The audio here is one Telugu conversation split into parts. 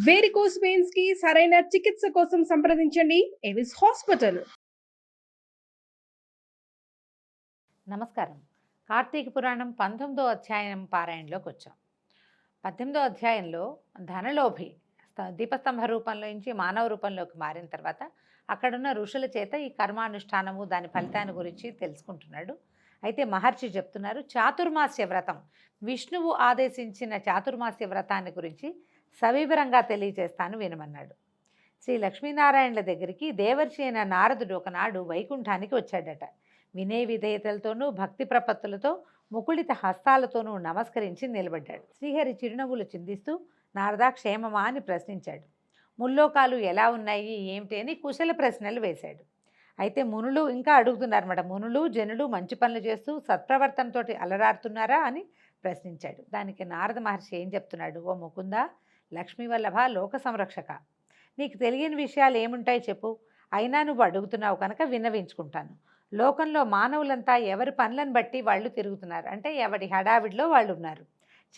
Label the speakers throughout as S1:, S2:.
S1: వేరికోస్ వెయిన్స్ కి సరైన చికిత్స కోసం సంప్రదించండి ఎవిస్ హాస్పిటల్.
S2: నమస్కారం. కార్తీక పురాణం 19వ అధ్యాయం పారాయణలోకి వచ్చాం. 18వ అధ్యాయంలో ధనలోభి దీపస్తంభ రూపంలో నుంచి మానవ రూపంలోకి మారిన తర్వాత అక్కడున్న ఋషుల చేత ఈ కర్మానుష్ఠానము దాని ఫలితాన్ని గురించి తెలుసుకుంటున్నాడు. అయితే మహర్షి చెప్తున్నారు, చాతుర్మాస్య వ్రతం, విష్ణువు ఆదేశించిన చాతుర్మాస్య వ్రతాన్ని గురించి సవివరంగా తెలియజేస్తాను వినమన్నాడు. శ్రీ లక్ష్మీనారాయణుల దగ్గరికి దేవర్షి అయిన నారదుడు ఒకనాడు వైకుంఠానికి వచ్చాడట. వినయ విధేయతలతోనూ భక్తి ప్రపత్తులతో ముకుళిత హస్తాలతోనూ నమస్కరించి నిలబడ్డాడు. శ్రీహరి చిరునవ్వులు చిందిస్తూ నారదా క్షేమమా అని ప్రశ్నించాడు. ముల్లోకాలు ఎలా ఉన్నాయి ఏమిటి అని కుశల ప్రశ్నలు వేశాడు. అయితే మునులు ఇంకా అడుగుతున్నారన్నమాట. మునులు జనులు మంచి పనులు చేస్తూ సత్ప్రవర్తనతో అలరారుతున్నారా అని ప్రశ్నించాడు. దానికి నారద మహర్షి ఏం చెప్తున్నాడు, ఓ ముకుంద, లక్ష్మీ వల్లభ, లోక సంరక్షక, నీకు తెలియని విషయాలు ఏముంటాయి చెప్పు. అయినా నువ్వు అడుగుతున్నావు కనుక విన్నవించుకుంటాను. లోకంలో మానవులంతా ఎవరి పనులను బట్టి వాళ్ళు తిరుగుతున్నారు. అంటే ఎవడి హడావిడిలో వాళ్ళు ఉన్నారు.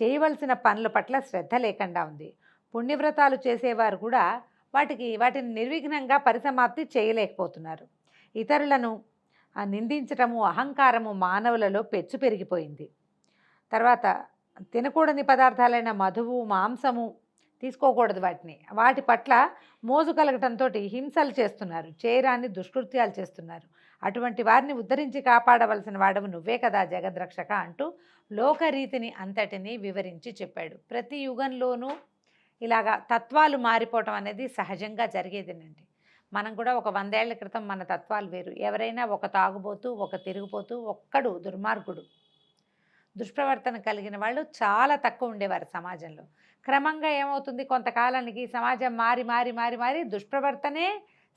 S2: చేయవలసిన పనుల పట్ల శ్రద్ధ లేకుండా ఉంది. పుణ్యవ్రతాలు చేసేవారు కూడా వాటిని నిర్విఘ్నంగా పరిసమాప్తి చేయలేకపోతున్నారు. ఇతరులను నిందించటము, అహంకారము మానవులలో పెచ్చు పెరిగిపోయింది. తర్వాత తినకూడని పదార్థాలైన మధువు, మాంసము తీసుకోకూడదు. వాటి పట్ల మోజు కలగటంతో హింసలు చేస్తున్నారు, చేయరాని దుష్కృత్యాలు చేస్తున్నారు. అటువంటి వారిని ఉద్ధరించి కాపాడవలసిన వాడవు నువ్వే కదా జగద్రక్షక అంటూ లోకరీతిని అంతటినీ వివరించి చెప్పాడు. ప్రతి యుగంలోనూ ఇలాగా తత్వాలు మారిపోవటం అనేది సహజంగా జరిగేదేనండి. మనం కూడా ఒక 100 ఏళ్ల క్రితం మన తత్వాలు వేరు. ఎవరైనా ఒక తాగుబోతూ, ఒక తిరుగుపోతూ, ఒక్కడు దుర్మార్గుడు, దుష్ప్రవర్తన కలిగిన వాళ్ళు చాలా తక్కువ ఉండేవారు సమాజంలో. క్రమంగా ఏమవుతుంది, కొంతకాలానికి సమాజం మారి మారి మారి మారి దుష్ప్రవర్తనే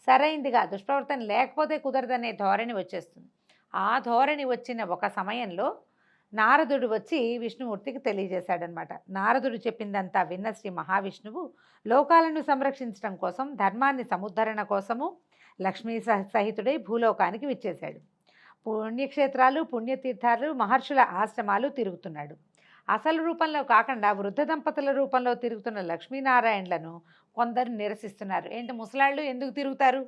S2: సరైందిగా, దుష్ప్రవర్తన లేకపోతే కుదరదనే ధోరణి వచ్చేస్తుంది. ఆ ధోరణి వచ్చిన ఒక సమయంలో నారదుడు వచ్చి విష్ణుమూర్తికి తెలియజేశాడనమాట. నారదుడు చెప్పిందంతా విన్న శ్రీ మహావిష్ణువు లోకాలను సంరక్షించడం కోసం, ధర్మాన్ని సముద్ధరణ కోసము లక్ష్మీ సహితుడై భూలోకానికి విచ్చేశాడు. పుణ్యక్షేత్రాలు, పుణ్యతీర్థాలు, మహర్షుల ఆశ్రమాలు తిరుగుతున్నాడు. అసలు రూపంలో కాకుండా వృద్ధ దంపతుల రూపంలో తిరుగుతున్న లక్ష్మీనారాయణలను కొందరు నిరసిస్తున్నారు. ఏంటి ముసలాళ్ళు ఎందుకు తిరుగుతారు,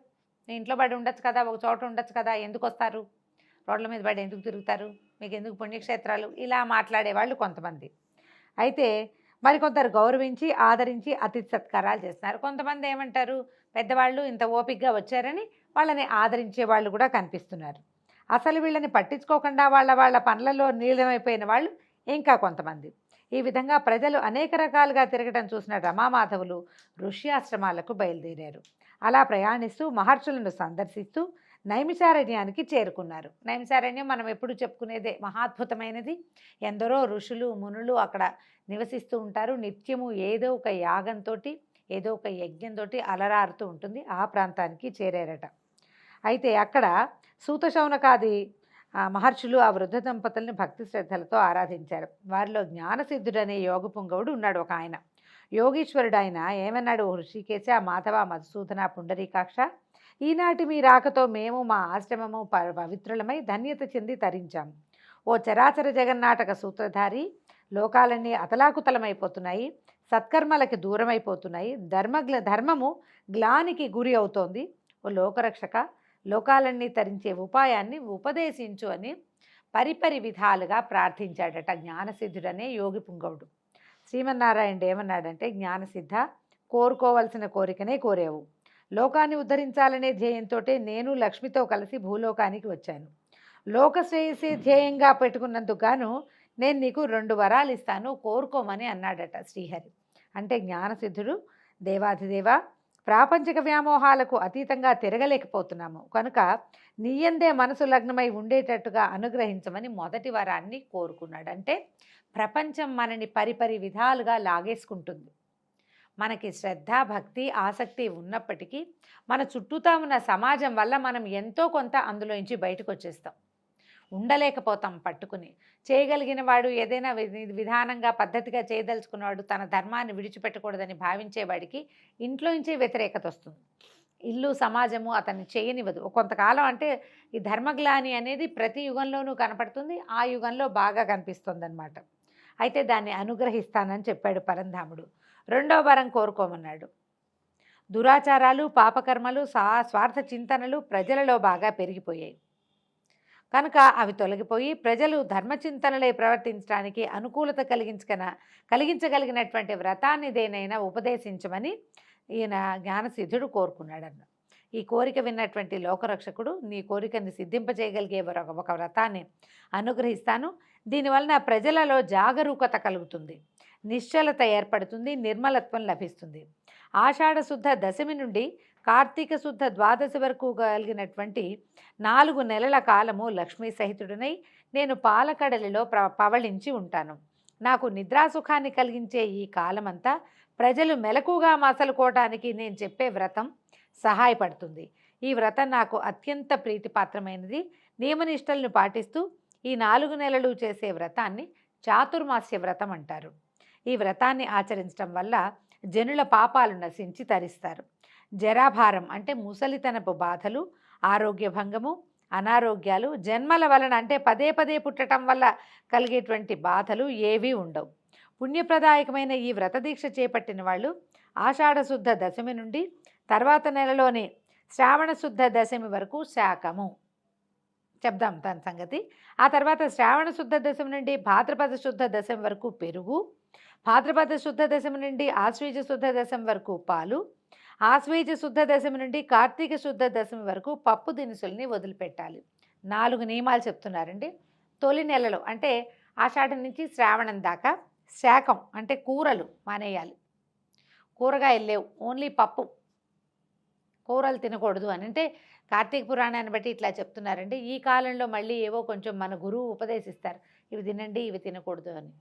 S2: ఇంట్లో పడి ఉండొచ్చు కదా, ఒక చోట ఉండొచ్చు కదా, ఎందుకు వస్తారు, రోడ్ల మీద పడి ఎందుకు తిరుగుతారు, మీకు ఎందుకు పుణ్యక్షేత్రాలు, ఇలా మాట్లాడేవాళ్ళు కొంతమంది. అయితే మరికొందరు గౌరవించి ఆదరించి అతిథి సత్కారాలు చేస్తున్నారు. కొంతమంది ఏమంటారు, పెద్దవాళ్ళు ఇంత ఓపికగా వచ్చారని వాళ్ళని ఆదరించే వాళ్ళు కూడా కనిపిస్తున్నారు. అసలు వీళ్ళని పట్టించుకోకుండా వాళ్ళ పనులలో నీలమైపోయిన వాళ్ళు ఇంకా కొంతమంది. ఈ విధంగా ప్రజలు అనేక రకాలుగా తిరగటం చూసిన రమామాధవులు ఋష్యాశ్రమాలకు బయలుదేరారు. అలా ప్రయాణిస్తూ మహర్షులను సందర్శిస్తూ నైమిషారణ్యానికి చేరుకున్నారు. నైమిషారణ్యం మనం ఎప్పుడు చెప్పుకునేదే, మహాద్భుతమైనది. ఎందరో ఋషులు మునులు అక్కడ నివసిస్తూ ఉంటారు. నిత్యము ఏదో ఒక యాగంతో, ఏదో ఒక యజ్ఞంతో అలరారుతూ ఉంటుంది. ఆ ప్రాంతానికి చేరారట. అయితే అక్కడ సూత శౌనకాది మహర్షులు ఆ వృద్ధ దంపతుల్ని భక్తి శ్రద్ధలతో ఆరాధించారు. వారిలో జ్ఞానసిద్ధుడనే యోగ పుంగవుడు ఉన్నాడు, ఒక ఆయన యోగీశ్వరుడు. ఆయన ఏమన్నాడు, హృషికేశ, మాధవ, మధుసూదన, పుండరీకాక్ష, ఈనాటి మీ రాకతో మేము మా ఆశ్రమము పవిత్రులమై ధన్యత చెంది తరించాము. ఓ చరాచర జగన్నాటక సూత్రధారి, లోకాలన్నీ అతలాకుతలమైపోతున్నాయి, సత్కర్మలకి దూరమైపోతున్నాయి, ధర్మము గ్లానికి గురి అవుతోంది. ఓ లోకరక్షక, లోకాలన్నీ తరించే ఉపాయాన్ని ఉపదేశించు అని పరిపరి విధాలుగా ప్రార్థించాడట జ్ఞానసిద్ధుడనే యోగి పుంగవుడు. శ్రీమన్నారాయణుడు ఏమన్నాడంటే, జ్ఞానసిద్ధ, కోరుకోవలసిన కోరికనే కోరేవు. లోకాన్ని ఉద్ధరించాలనే ధ్యేయంతో నేను లక్ష్మితో కలిసి భూలోకానికి వచ్చాను. లోకశ్రేయసే ధ్యేయంగా పెట్టుకున్నందుకు గాను నేను నీకు 2 వరాలు ఇస్తాను, కోరుకోమని అన్నాడట శ్రీహరి. అంటే జ్ఞానసిద్ధుడు, దేవాధిదేవ, ప్రాపంచిక వ్యామోహాలకు అతీతంగా తిరగలేకపోతున్నాము కనుక నీయందే మనసు లగ్నమై ఉండేటట్టుగా అనుగ్రహించమని మొదటి వరాన్ని కోరుకున్నాడు. అంటే ప్రపంచం మనని పరిపరి విధాలుగా లాగేసుకుంటుంది. మనకి శ్రద్ధ, భక్తి, ఆసక్తి ఉన్నప్పటికీ మన చుట్టూతా ఉన్న సమాజం వల్ల మనం ఎంతో కొంత అందులోంచి బయటకు వచ్చేస్తాం, ఉండలేకపోతాం పట్టుకుని. చేయగలిగిన వాడు, ఏదైనా విధానంగా పద్ధతిగా చేయదలుచుకున్నవాడు తన ధర్మాన్ని విడిచిపెట్టకూడదని భావించేవాడికి ఇంట్లోంచే వ్యతిరేకత వస్తుంది. ఇల్లు, సమాజము అతన్ని చేయనివ్వదు. కొంతకాలం అంటే ఈ ధర్మగ్లాని అనేది ప్రతి యుగంలోనూ కనపడుతుంది, ఆ యుగంలో బాగా కనిపిస్తుంది అన్నమాట. అయితే దాన్ని అనుగ్రహిస్తానని చెప్పాడు పరంధాముడు. రెండో వరం కోరుకోమన్నాడు. దురాచారాలు, పాపకర్మలు, స్వార్థ చింతనలు ప్రజలలో బాగా పెరిగిపోయాయి కనుక అవి తొలగిపోయి ప్రజలు ధర్మచింతనలే ప్రవర్తించడానికి అనుకూలత కలిగించగలిగినటువంటి వ్రతాన్ని దేనైనా ఉపదేశించమని ఈయన జ్ఞానసిద్ధుడు కోరుకున్నాడన్న. ఈ కోరిక విన్నటువంటి లోకరక్షకుడు, నీ కోరికని సిద్ధింపజేయగలిగే ఒక వ్రతాన్ని అనుగ్రహిస్తాను. దీనివలన ప్రజలలో జాగరూకత కలుగుతుంది, నిశ్చలత ఏర్పడుతుంది, నిర్మలత్వం లభిస్తుంది. ఆషాఢ శుద్ధ దశమి నుండి కార్తీక శుద్ధ ద్వాదశి వరకు కలిగినటువంటి 4 నెలల కాలము లక్ష్మీ సహితుడినై నేను పాలకడలిలో పవళించి ఉంటాను. నాకు నిద్రాసుఖాన్ని కలిగించే ఈ కాలమంతా ప్రజలు మెలకుగా మసలుకోవటానికి నేను చెప్పే వ్రతం సహాయపడుతుంది. ఈ వ్రతం నాకు అత్యంత ప్రీతిపాత్రమైనది. నియమనిష్టలను పాటిస్తూ ఈ 4 నెలలు చేసే వ్రతాన్ని చాతుర్మాస్య వ్రతం అంటారు. ఈ వ్రతాన్ని ఆచరించడం వల్ల జనుల పాపాలు నశించి తరిస్తారు. జరాభారం అంటే ముసలితనపు బాధలు, ఆరోగ్య భంగము, అనారోగ్యాలు, జన్మల వలన అంటే పదే పదే పుట్టడం వల్ల కలిగేటువంటి బాధలు ఏవీ ఉండవు. పుణ్యప్రదాయకమైన ఈ వ్రతదీక్ష చేపట్టిన వాళ్ళు ఆషాఢ శుద్ధ దశమి నుండి తర్వాత నెలలోనే శ్రావణ శుద్ధ దశమి వరకు శాకము చెప్దాం దాని సంగతి. ఆ తర్వాత శ్రావణ శుద్ధ దశమి నుండి భాద్రపద శుద్ధ దశమి వరకు పెరుగు, భాద్రపద శుద్ధ దశమి నుండి ఆశ్వీజ శుద్ధ దశమి వరకు పాలు, ఆశ్వీజ శుద్ధ దశమి నుండి కార్తీక శుద్ధ దశమి వరకు పప్పు దినుసుల్ని వదిలిపెట్టాలి. 4 నియమాలు చెప్తున్నారండి. తొలి నెలలో అంటే ఆషాఢం నుంచి శ్రావణం దాకా శాకం అంటే కూరలు మానేయాలి. కూరగాయలు లేవు, ఓన్లీ పప్పు, కూరలు తినకూడదు అని. అంటే కార్తీక పురాణాన్ని బట్టి ఇట్లా చెప్తున్నారండి. ఈ కాలంలో మళ్ళీ ఏవో కొంచెం మన గురువు ఉపదేశిస్తారు, ఇవి తినండి ఇవి తినకూడదు అని.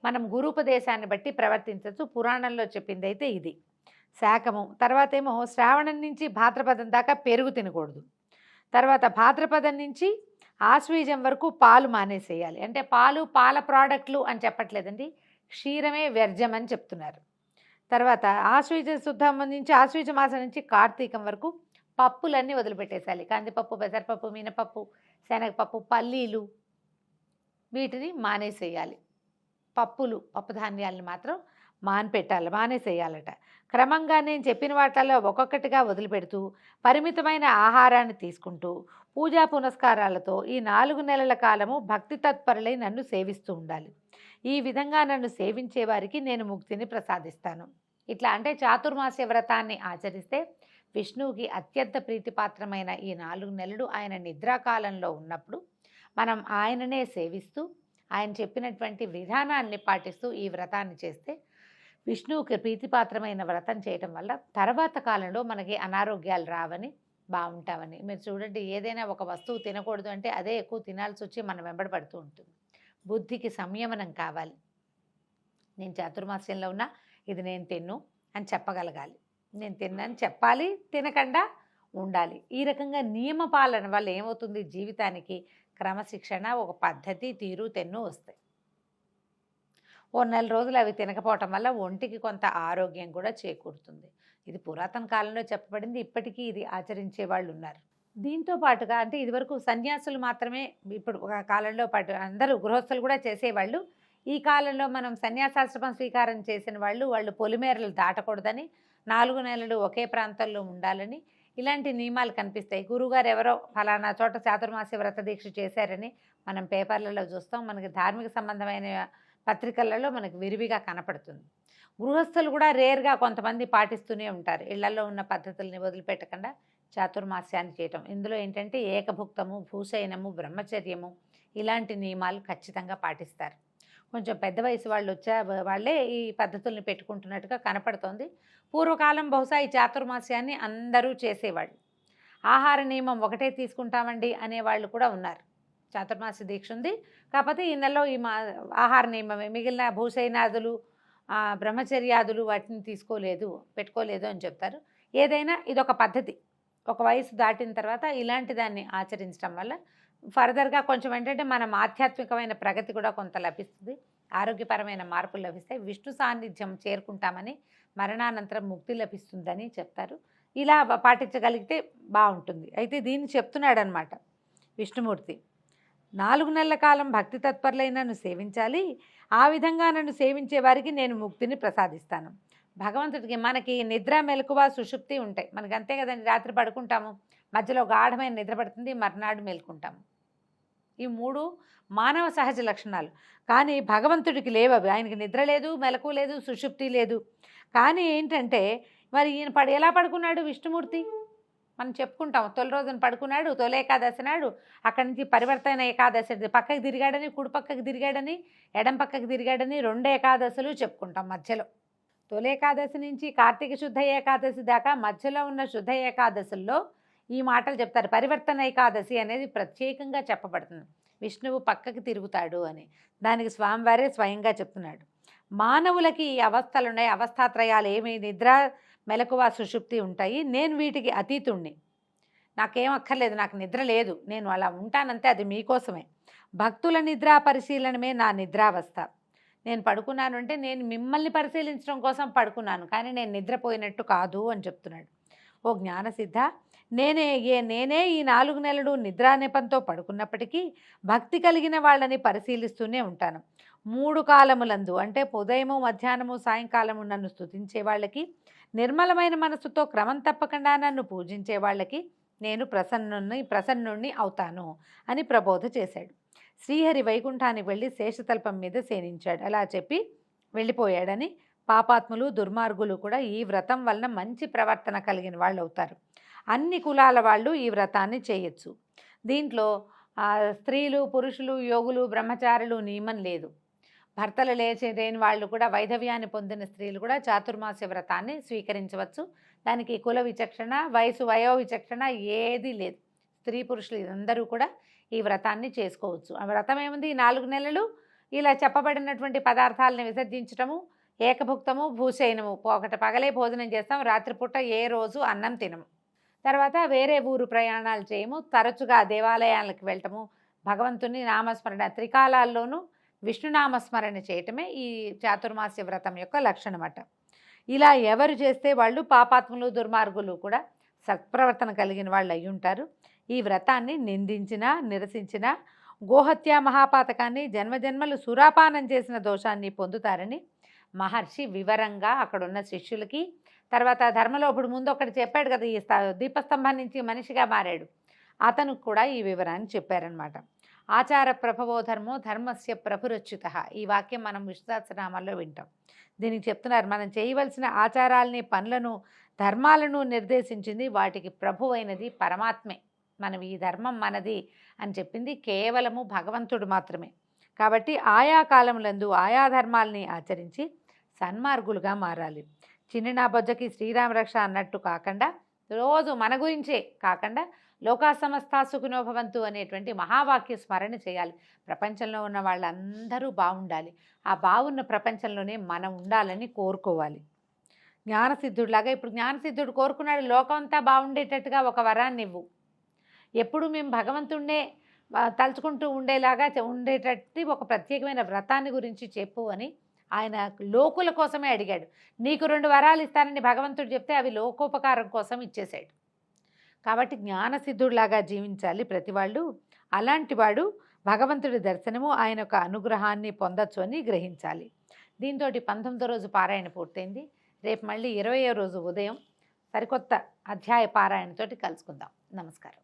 S2: మనం గురూపదేశాన్ని బట్టి ప్రవర్తించవచ్చు. పురాణంలో చెప్పింది అయితే ఇది శాకము. తర్వాత ఏమో శ్రావణం నుంచి భాద్రపదం దాకా పెరుగు తినకూడదు. తర్వాత భాద్రపదం నుంచి ఆశ్వీజం వరకు పాలు మానేసేయాలి. అంటే పాల ప్రోడక్ట్లు అని చెప్పట్లేదండి, క్షీరమే వ్యర్థం అని చెప్తున్నారు. తర్వాత ఆశ్వీజ శుద్ధం నుంచి ఆశ్వీజ మాసం నుంచి కార్తీకం వరకు పప్పులన్నీ వదిలిపెట్టేసాలి. కందిపప్పు, పెసరపప్పు, మినపప్పు, శనగపప్పు, పల్లీలు వీటిని మానేసేయాలి. పప్పు ధాన్యాలను మాత్రం మానేసేయాలట. క్రమంగా నేను చెప్పిన వాటిల్లో ఒక్కొక్కటిగా వదిలిపెడుతూ పరిమితమైన ఆహారాన్ని తీసుకుంటూ పూజా పునస్కారాలతో ఈ 4 నెలల కాలము భక్తి తత్పరులై నన్ను సేవిస్తూ ఉండాలి. ఈ విధంగా నన్ను సేవించే వారికి నేను ముక్తిని ప్రసాదిస్తాను. ఇట్లా అంటే చాతుర్మాస్య వ్రతాన్ని ఆచరిస్తే విష్ణువుకి అత్యంత ప్రీతిపాత్రమైన ఈ 4 నెలలు ఆయన నిద్రాకాలంలో ఉన్నప్పుడు మనం ఆయననే సేవిస్తూ ఆయన చెప్పినటువంటి విధానాన్ని పాటిస్తూ ఈ వ్రతాన్ని చేస్తే విష్ణువుకి ప్రీతిపాత్రమైన వ్రతం చేయటం వల్ల తర్వాత కాలంలో మనకి అనారోగ్యాలు రావని, బాగుంటామని. మీరు చూడండి, ఏదైనా ఒక వస్తువు తినకూడదు అంటే అదే ఎక్కువ తినాల్సి వచ్చి మనం వెంబడపడుతూ ఉంటుంది. బుద్ధికి సంయమనం కావాలి. నేను చాతుర్మాస్యంలో ఉన్నా ఇది నేను తిన్ను అని చెప్పగలగాలి. నేను తిన్నాను చెప్పాలి, తినకుండా ఉండాలి. ఈ రకంగా నియమ పాలన వల్ల ఏమవుతుంది, జీవితానికి క్రమశిక్షణ, ఒక పద్ధతి, తీరు, తెన్ను వస్తాయి. ఓ 4 రోజులు అవి తినకపోవటం వల్ల ఒంటికి కొంత ఆరోగ్యం కూడా చేకూరుతుంది. ఇది పురాతన కాలంలో చెప్పబడింది, ఇప్పటికీ ఇది ఆచరించే వాళ్ళు ఉన్నారు. దీంతో పాటుగా అంటే ఇదివరకు సన్యాసులు మాత్రమే, ఇప్పుడు ఒక కాలంలో పాటు అందరూ గృహస్థులు కూడా చేసేవాళ్ళు. ఈ కాలంలో మనం సన్యాసాశ్రమం స్వీకారం చేసిన వాళ్ళు పొలిమేరలు దాటకూడదని, 4 నెలలు ఒకే ప్రాంతంలో ఉండాలని ఇలాంటి నియమాలు కనిపిస్తాయి. గురువుగారు ఎవరో ఫలానా చోట చాతుర్మాస్య వ్రత దీక్ష చేశారని మనం పేపర్లలో చూస్తాం. మనకి ధార్మిక సంబంధమైన పత్రికలలో మనకు విరివిగా కనపడుతుంది. గృహస్థులు కూడా రేర్గా కొంతమంది పాటిస్తూనే ఉంటారు. ఇళ్లలో ఉన్న పద్ధతుల్ని వదిలిపెట్టకుండా చాతుర్మాస్యాన్ని చేయటం. ఇందులో ఏంటంటే ఏకభుక్తము, భూశయనము, బ్రహ్మచర్యము ఇలాంటి నియమాలు ఖచ్చితంగా పాటిస్తారు. కొంచెం పెద్ద వయసు వాళ్ళే ఈ పద్ధతుల్ని పెట్టుకుంటున్నట్టుగా కనపడుతోంది. పూర్వకాలం బహుశా ఈ చాతుర్మాస్యాన్ని అందరూ చేసేవాళ్ళు. ఆహార నియమం ఒకటే తీసుకుంటామండి అనేవాళ్ళు కూడా ఉన్నారు. చాతుర్మాస్య దీక్ష ఉంది, కాకపోతే ఈ నెలలో ఈ ఆహార నియమమే, మిగిలిన భూశయనాదులు, బ్రహ్మచర్యాదులు వాటిని పెట్టుకోలేదు అని చెప్తారు. ఏదైనా ఇదొక పద్ధతి. ఒక వయసు దాటిన తర్వాత ఇలాంటి దాన్ని ఆచరించడం వల్ల ఫర్దర్గా కొంచెం ఏంటంటే మనం ఆధ్యాత్మికమైన ప్రగతి కూడా కొంత లభిస్తుంది, ఆరోగ్యపరమైన మార్పులు లభిస్తాయి, విష్ణు సాన్నిధ్యం చేరుకుంటామని, మరణానంతరం ముక్తి లభిస్తుందని చెప్తారు. ఇలా పాటించగలిగితే బాగుంటుంది. అయితే దీన్ని చెప్తున్నాడు అనమాట విష్ణుమూర్తి. 4 నెలల కాలం భక్తి తత్పరులై నన్ను సేవించాలి. ఆ విధంగా నన్ను సేవించే వారికి నేను ముక్తిని ప్రసాదిస్తాను. భగవంతుడికి మనకి నిద్ర మెలకువ సుషుప్తి ఉంటాయి. మనకి అంతే కదండి, రాత్రి పడుకుంటాము, మధ్యలో గాఢమైన నిద్ర పడుతుంది, మర్నాడు మేలుకుంటాము. ఈ 3 మానవ సహజ లక్షణాలు. కానీ భగవంతుడికి లేవవి. ఆయనకి నిద్ర లేదు, మెలకువ లేదు, సుషుప్తి లేదు. కానీ ఏంటంటే మరి ఈయన ఎలా పడుకున్నాడు విష్ణుమూర్తి? మనం చెప్పుకుంటాం, తొలి రోజున పడుకున్నాడు, తొలి ఏకాదశి నాడు. అక్కడి నుంచి పరివర్తన ఏకాదశి పక్కకి తిరిగాడని, కుడి పక్కకి తిరిగాడని, ఎడం పక్కకి తిరిగాడని 2 ఏకాదశులు చెప్పుకుంటాం మధ్యలో. తొలి ఏకాదశి నుంచి కార్తీక శుద్ధ ఏకాదశి దాకా మధ్యలో ఉన్న శుద్ధ ఏకాదశుల్లో ఈ మాటలు చెప్తారు. పరివర్తన ఏకాదశి అనేది ప్రత్యేకంగా చెప్పబడుతుంది. విష్ణువు పక్కకి తిరుగుతాడు అని. దానికి స్వామివారే స్వయంగా చెప్తున్నాడు. మానవులకి ఈ అవస్థలు ఉన్నాయి, అవస్థాత్రయాలు ఏమి, నిద్ర మెలకువ సుషుప్తి ఉంటాయి. నేను వీటికి అతీతుణ్ణి, నాకేం అక్కర్లేదు, నాకు నిద్ర లేదు, నేను అలా ఉంటానంతే, అది మీకోసమే. భక్తుల నిద్రా పరిశీలనమే నా నిద్రావస్థ. నేను పడుకున్నాను అంటే నేను మిమ్మల్ని పరిశీలించడం కోసం పడుకున్నాను, కానీ నేను నిద్రపోయినట్టు కాదు అని చెప్తున్నాడు. ఓ జ్ఞానసిద్ధ, నేనే ఈ 4 నెలలు నిద్రా నెపంతో పడుకున్నప్పటికీ భక్తి కలిగిన వాళ్ళని పరిశీలిస్తూనే ఉంటాను. 3 కాలములందు అంటే ఉదయము, మధ్యాహ్నము, సాయంకాలము నన్ను స్తుతించే వాళ్ళకి, నిర్మలమైన మనసుతో క్రమం తప్పకుండా నన్ను పూజించే వాళ్ళకి నేను ప్రసన్నుణ్ణి అవుతాను అని ప్రబోధ చేశాడు. శ్రీహరి వైకుంఠానికి వెళ్ళి శేషతల్పం మీద సేనించాడు. అలా చెప్పి వెళ్ళిపోయాడని పాపాత్ములు, దుర్మార్గులు కూడా ఈ వ్రతం వలన మంచి ప్రవర్తన కలిగిన వాళ్ళు అవుతారు. అన్ని కులాల వాళ్ళు ఈ వ్రతాన్ని చేయొచ్చు. దీంట్లో స్త్రీలు, పురుషులు, యోగులు, బ్రహ్మచారులు నియమం లేదు. భర్తలు లేని వాళ్ళు కూడా, వైధవ్యాన్ని పొందిన స్త్రీలు కూడా చాతుర్మాస్య వ్రతాన్ని స్వీకరించవచ్చు. దానికి కుల విచక్షణ, వయో విచక్షణ ఏదీ లేదు. స్త్రీ పురుషులు అందరూ కూడా ఈ వ్రతాన్ని చేసుకోవచ్చు. ఆ వ్రతం ఏముంది, 4 నెలలు ఇలా చెప్పబడినటువంటి పదార్థాలను విసర్జించటము, ఏకభుక్తము, భూశయనము, ఒకటి పగలే భోజనం చేస్తాం, రాత్రిపూట ఏ రోజు అన్నం తినము. తర్వాత వేరే ఊరు ప్రయాణాలు చేయము, తరచుగా దేవాలయాలకు వెళ్ళటము, భగవంతుని నామస్మరణ, త్రికాలాల్లోనూ విష్ణునామస్మరణ చేయటమే ఈ చాతుర్మాస్య వ్రతం యొక్క లక్షణమట. ఇలా ఎవరు చేస్తే వాళ్ళు పాపాత్ములు, దుర్మార్గులు కూడా సత్ప్రవర్తన కలిగిన వాళ్ళు అయి ఉంటారు. ఈ వ్రతాన్ని నిందించినా, నిరసించినా గోహత్య మహాపాతకాన్ని, జన్మజన్మలు సురాపానం చేసిన దోషాన్ని పొందుతారని మహర్షి వివరంగా అక్కడున్న శిష్యులకి, తర్వాత ధర్మలోభుడు ముందు ఒకటి చెప్పాడు కదా, ఈ దీపస్తంభం నుంచి మనిషిగా మారాడు, అతను కూడా ఈ వివరాన్ని చెప్పారనమాట. ఆచార ప్రభవో ధర్మో ధర్మస్య ప్రభురచ్యుత. ఈ వాక్యం మనం విష్ణు సహస్రనామాల్లో వింటాం. దీనికి చెప్తున్నారు, మనం చేయవలసిన ఆచారాలని, పనులను, ధర్మాలను నిర్దేశించింది, వాటికి ప్రభు అయినది పరమాత్మే. మనం ఈ ధర్మం మనది అని చెప్పింది కేవలము భగవంతుడు మాత్రమే. కాబట్టి ఆయా కాలములందు ఆయా ధర్మాలని ఆచరించి సన్మార్గులుగా మారాలి. చిన్న నా బొజ్జకి శ్రీరామ రక్ష అన్నట్టు కాకుండా, రోజు మన గురించే కాకుండా లోకా సమస్తా సుఖినో భవంతు అనేటువంటి మహావాక్య స్మరణ చేయాలి. ప్రపంచంలో ఉన్న వాళ్ళందరూ బాగుండాలి, ఆ బాగున్న ప్రపంచంలోనే మనం ఉండాలని కోరుకోవాలి. జ్ఞానసిద్ధుడిలాగా ఇప్పుడు జ్ఞానసిద్ధుడు కోరుకున్నాడు, లోకం అంతా బాగుండేటట్టుగా ఒక వరాన్ని ఇవ్వు, ఎప్పుడు మేము భగవంతుణ్ణే తలుచుకుంటూ ఉండేటట్టు ఒక ప్రత్యేకమైన వ్రతాన్ని గురించి చెప్పు అని ఆయన లోకుల కోసమే అడిగాడు. నీకు 2 వరాలు ఇస్తానని భగవంతుడు చెప్తే అవి లోకోపకారం కోసం ఇచ్చేశాడు. కాబట్టి జ్ఞానసిద్ధుడిలాగా జీవించాలి ప్రతి వాళ్ళు. అలాంటి వాడు భగవంతుడి దర్శనము, ఆయన యొక్క అనుగ్రహాన్ని పొందొచ్చు అని గ్రహించాలి. దీంతో 19వ రోజు పారాయణ పూర్తయింది. రేపు మళ్ళీ 20వ రోజు ఉదయం సరికొత్త అధ్యాయ పారాయణతోటి కలుసుకుందాం. నమస్కారం.